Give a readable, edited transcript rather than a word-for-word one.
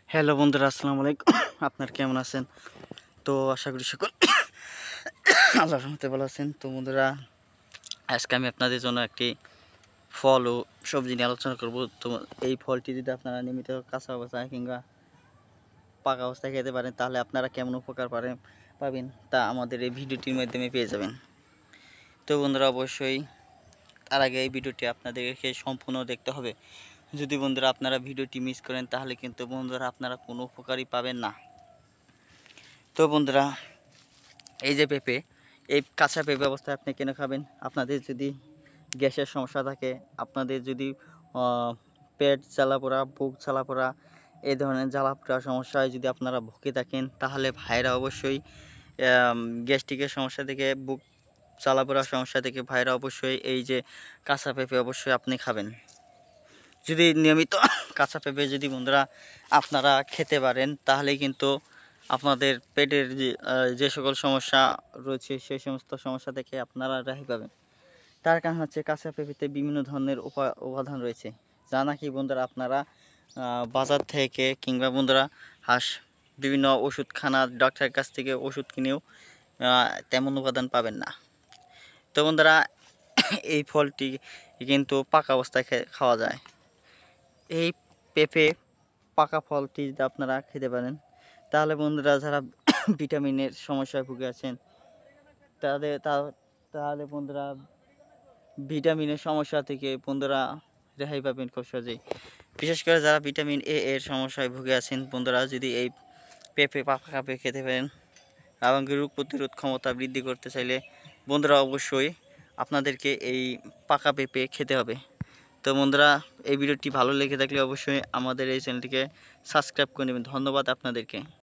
Hello বন্ধুরা, আসসালামু আলাইকুম। আপনার কেমন আছেন? তো আশা করি সকল আল্লাহর রহমতে ভালো আছেন। তো বন্ধুরা, আজকে আমি আপনাদের জন্য একটি ফল ও সবজি নিয়ে আলোচনা করব। তো এই ফলটি যদি আপনারা নিয়মিত কাঁচা অবস্থায় কিংবা পাকা অবস্থায় খেতে পারেন, তাহলে আপনারা কেমন উপকার পাবেন তা আমাদের এই ভিডিওটির মাধ্যমে পেয়ে যাবেন। তো বন্ধুরা, অবশ্যই তার আগে এই ভিডিওটি আপনাদেরকে সম্পূর্ণ দেখতে হবে। যদি বন্ধুরা আপনারা ভিডিওটি মিস করেন, তাহলে কিন্তু বন্ধুরা আপনারা কোনো উপকারই পাবেন না। তো বন্ধুরা, এই যে পেঁপে, এই কাঁচা পেঁপে অবস্থায় আপনি কেন খাবেন? আপনাদের যদি গ্যাসের সমস্যা থাকে, আপনাদের যদি পেট জ্বালাপোড়া, বুক জ্বালাপোড়া, এই ধরনের জ্বালাপোড়া সমস্যায় যদি আপনারা ভুগে থাকেন, তাহলে ভাইরা অবশ্যই গ্যাস্ট্রিকের সমস্যা থেকে, বুক জ্বালাপোড়া সমস্যা থেকে ভাইরা অবশ্যই এই যে কাঁচা পেঁপে অবশ্যই আপনি খাবেন। যদি নিয়মিত কাঁচা পেঁপে যদি বন্ধুরা আপনারা খেতে পারেন, তাহলে কিন্তু আপনাদের পেটের যে সকল সমস্যা রয়েছে, সেই সমস্ত সমস্যা থেকে আপনারা রেহাই পাবেন। তার কারণ হচ্ছে কাঁচা পেঁপেতে বিভিন্ন ধরনের উপাদান রয়েছে, যা নাকি বন্ধুরা আপনারা বাজার থেকে কিংবা বন্ধুরা বিভিন্ন ওষুধখানা ডাক্তারের কাছ থেকে ওষুধ কিনেও তেমন উপাদান পাবেন না। তো বন্ধুরা, এই ফলটি কিন্তু পাকা অবস্থায় খাওয়া যায়। এই পেঁপে পাকা ফলটি যদি আপনারা খেতে পারেন, তাহলে বন্ধুরা যারা ভিটামিনের সমস্যায় ভুগে আছেন, তাহলে বন্ধুরা ভিটামিনের সমস্যা থেকে বন্ধুরা রেহাই পাবেন খুব সহজেই। বিশেষ করে যারা ভিটামিন এ এর সমস্যায় ভুগে আছেন, বন্ধুরা যদি এই পেঁপে পাকা পেঁপে খেতে পারেন এবং রোগ প্রতিরোধ ক্ষমতা বৃদ্ধি করতে চাইলে বন্ধুরা অবশ্যই আপনাদেরকে এই পাকা পেঁপে খেতে হবে। তো বন্ধুরা, এই ভিডিওটি ভালো লেগে থাকলে অবশ্যই আমাদের এই চ্যানেলটিকে সাবস্ক্রাইব করে নেবেন। ধন্যবাদ আপনাদেরকে।